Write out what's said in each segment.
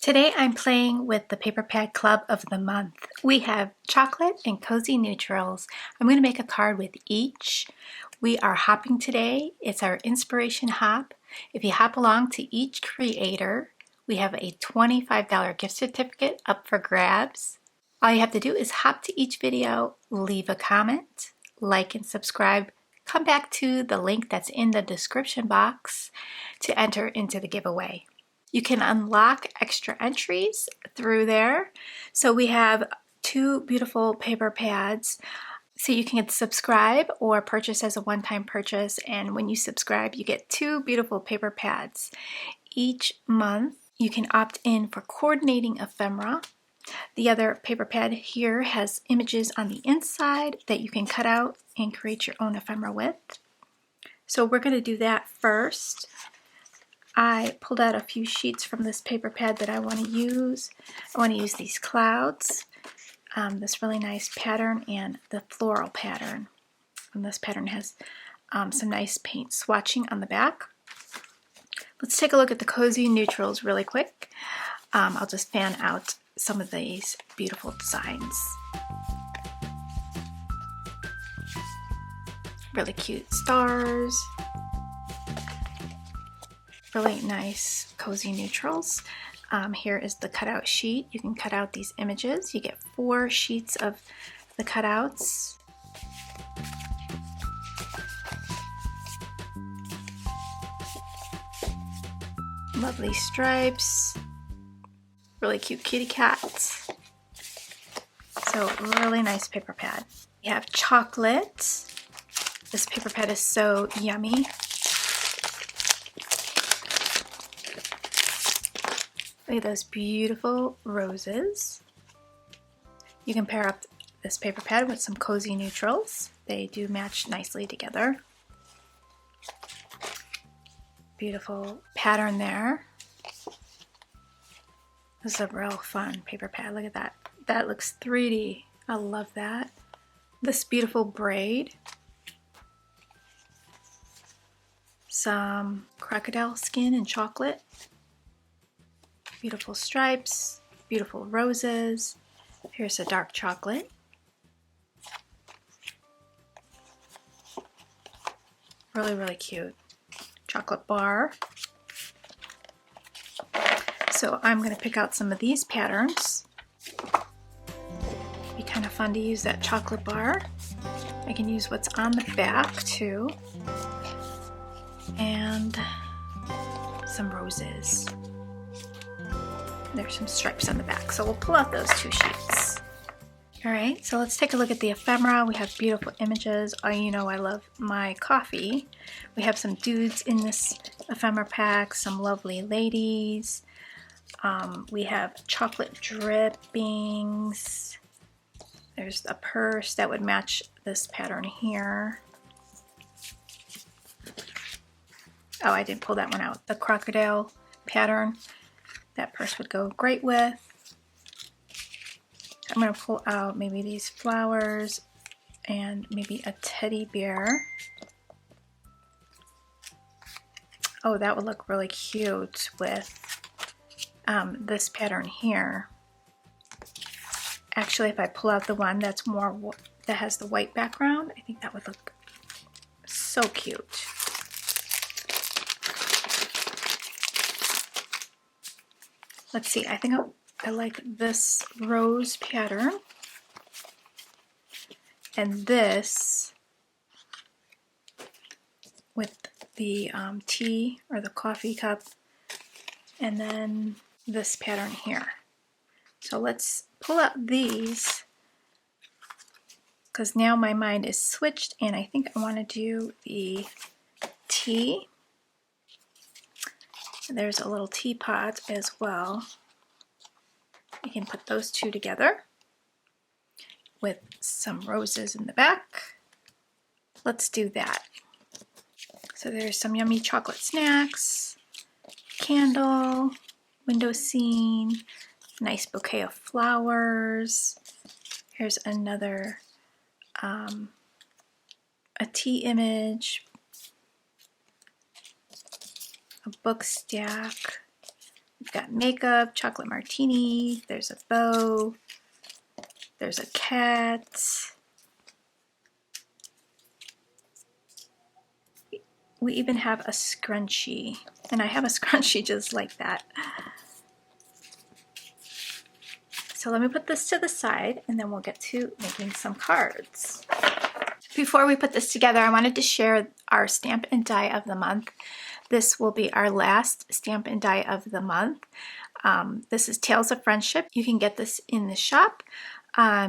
Today I'm playing with the Paper Pad Club of the month. We have chocolate and cozy neutrals. I'm going to make a card with each. We are hopping today. It's our inspiration hop. If you hop along to each creator, we have a $25 gift certificate up for grabs. All you have to do is hop to each video, leave a comment, like and subscribe. Come back to the link that's in the description box to enter into the giveaway. You can unlock extra entries through there. So we have two beautiful paper pads. So you can subscribe or purchase as a one-time purchase. And when you subscribe, you get two beautiful paper pads. Each month, you can opt in for coordinating ephemera. The other paper pad here has images on the inside that you can cut out and create your own ephemera with. So we're going to do that first. I pulled out a few sheets from this paper pad that I want to use. I want to use these clouds, this really nice pattern, and the floral pattern. And this pattern has some nice paint swatching on the back. Let's take a look at the cozy neutrals really quick. I'll just fan out some of these beautiful designs. Really cute stars. Really nice cozy neutrals. Here is the cutout sheet. You can cut out these images. You get 4 sheets of the cutouts. Lovely stripes. Really cute kitty cats. So really nice paper pad. You have chocolate. This paper pad is so yummy. Look at those beautiful roses. You can pair up this paper pad with some cozy neutrals. They do match nicely together. Beautiful pattern there. This is a real fun paper pad. Look at that. That looks 3D. I love that. This beautiful braid. Some crocodile skin and chocolate. Beautiful stripes, beautiful roses. Here's a dark chocolate. Really, really cute. Chocolate bar. So I'm going to pick out some of these patterns. Be kind of fun to use that chocolate bar. I can use what's on the back too. And some roses. There's some stripes on the back, so we'll pull out those 2 sheets. All right, so let's take a look at the ephemera. We have beautiful images. Oh, you know I love my coffee. We have some dudes in this ephemera pack, some lovely ladies. We have chocolate drippings. There's a purse that would match this pattern here. Oh, I didn't pull that one out. The crocodile pattern. That purse would go great with. I'm going to pull out maybe these flowers and maybe a teddy bear. Oh, that would look really cute with this pattern here. Actually, if I pull out the one that's that has the white background, I think that would look so cute. Let's see, I think I like this rose pattern and this with the tea or the coffee cup, and then this pattern here. So let's pull out these because now my mind is switched and I think I want to do the tea. There's a little teapot as well. You can put those 2 together with some roses in the back. Let's do that. So there's some yummy chocolate snacks, candle, window scene, nice bouquet of flowers. Here's another a tea image, a book stack, We've got makeup, chocolate martini, there's a bow, there's a cat. We even have a scrunchie, and I have a scrunchie just like that. So let me put this to the side and then we'll get to making some cards. Before we put this together, I wanted to share our stamp and die of the month. This will be our last stamp and die of the month. This is Tales of Friendship. You can get this in the shop.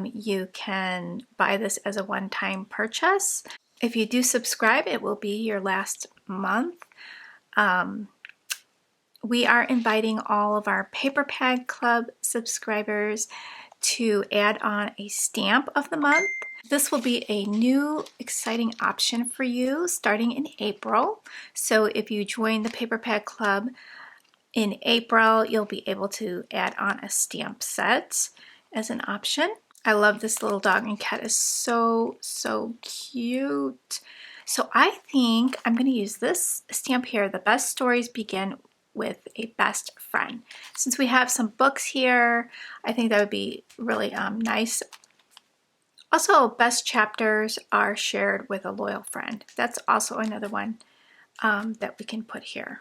You can buy this as a one-time purchase. If you do subscribe, it will be your last month. We are inviting all of our Paper Pad Club subscribers to add on a stamp of the month. This will be a new exciting option for you starting in April. So if you join the Paper Pad Club in April, you'll be able to add on a stamp set as an option. I love this little dog and cat is so cute. So I think I'm going to use this stamp here. The best stories begin with a best friend. Since we have some books here, I think that would be really nice. Also, best chapters are shared with a loyal friend. That's also another one that we can put here.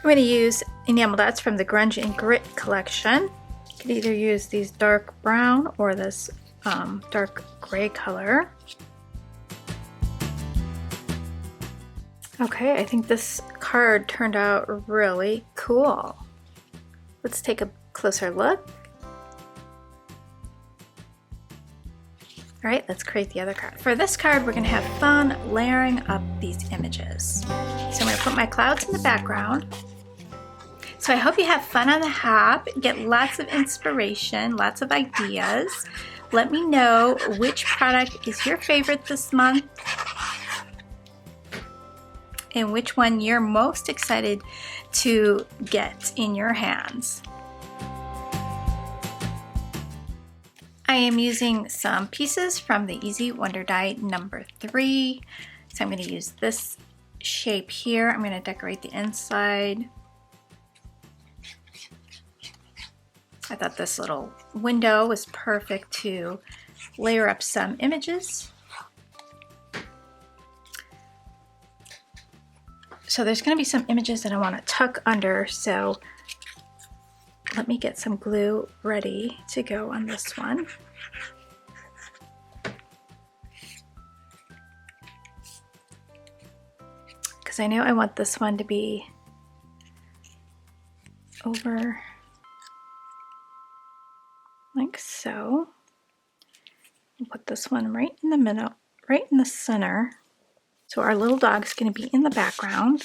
I'm going to use enamel dots from the Grunge and Grit collection. You could either use these dark brown or this dark gray color. Okay, I think this card turned out really cool. Let's take a closer look. All right, let's create the other card. For this card, we're going to have fun layering up these images. So I'm going to put my clouds in the background. So I hope you have fun on the hop, get lots of inspiration, lots of ideas. Let me know which product is your favorite this month and which one you're most excited to get in your hands. I am using some pieces from the Easy Wonder Die number 3. So I'm going to use this shape here. I'm going to decorate the inside. I thought this little window was perfect to layer up some images. So there's going to be some images that I want to tuck under, so let me get some glue ready to go on this one. Because I know I want this one to be over like so. I'll put this one right in the middle, right in the center. So our little dog's going to be in the background.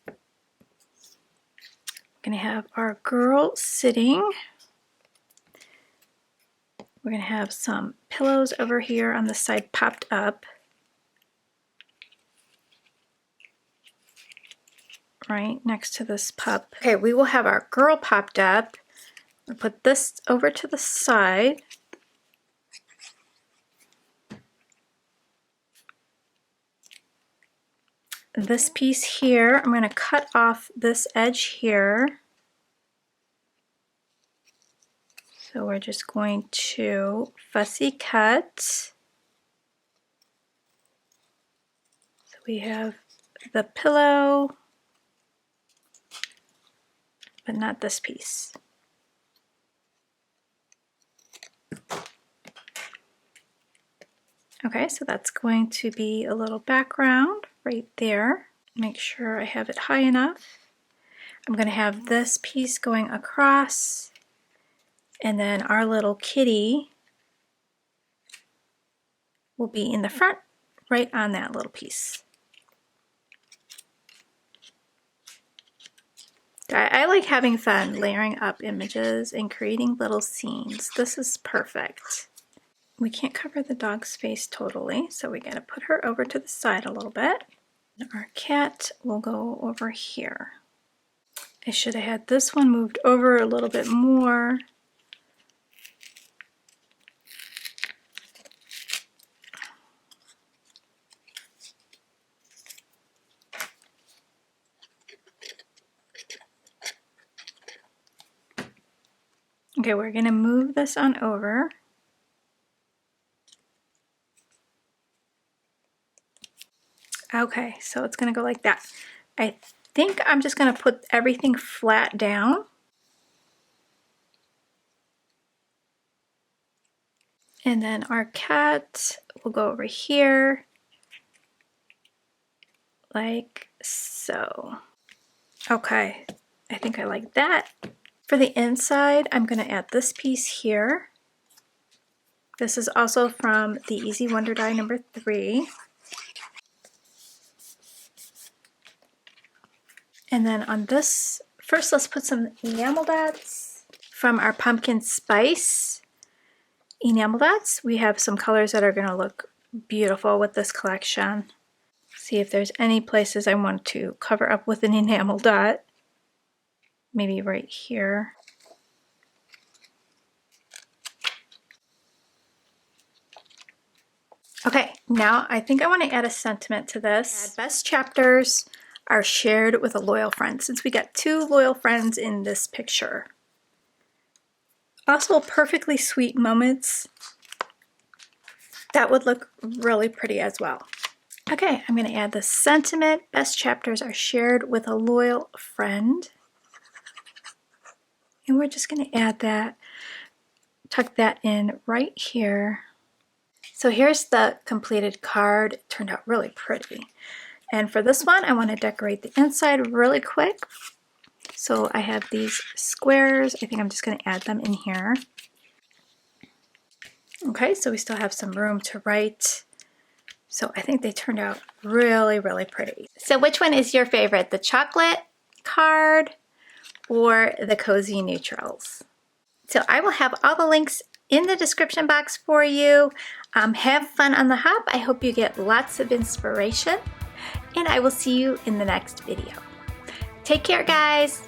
We're going to have our girl sitting. We're going to have some pillows over here on the side popped up. Right next to this pup. Okay, we will have our girl popped up. We'll put this over to the side. This piece here, I'm going to cut off this edge here. So we're just going to fussy cut. we have the pillow, but not this piece. Okay, so that's going to be a little background right there. Make sure I have it high enough. I'm going to have this piece going across, and then our little kitty will be in the front, right on that little piece. I like having fun layering up images and creating little scenes. This is perfect. We can't cover the dog's face totally, so we gotta put her over to the side a little bit. Our cat will go over here. I should have had this one moved over a little bit more. Okay, we're gonna move this on over. Okay, so it's gonna go like that. I think I'm just gonna put everything flat down. And then our cat will go over here, like so. Okay, I think I like that. For the inside, I'm gonna add this piece here. This is also from the Easy Wonder Die number 3. And then on this, first let's put some enamel dots from our pumpkin spice enamel dots. We have some colors that are gonna look beautiful with this collection. See if there's any places I want to cover up with an enamel dot. Maybe right here. Okay, now I think I want to add a sentiment to this. Best chapters are shared with a loyal friend, since we got 2 loyal friends in this picture. Also, perfectly sweet moments. That would look really pretty as well. Okay, I'm going to add the sentiment. Best chapters are shared with a loyal friend. And we're just going to add that, tuck that in right here. So here's the completed card. It turned out really pretty. And for this one, I want to decorate the inside really quick. So I have these squares. I think I'm just going to add them in here. Okay, so we still have some room to write. So I think they turned out really, really pretty. So which one is your favorite, the chocolate card or the cozy neutrals? So I will have all the links in the description box for you. Have fun on the hop. I hope you get lots of inspiration, and I will see you in the next video. Take care, guys.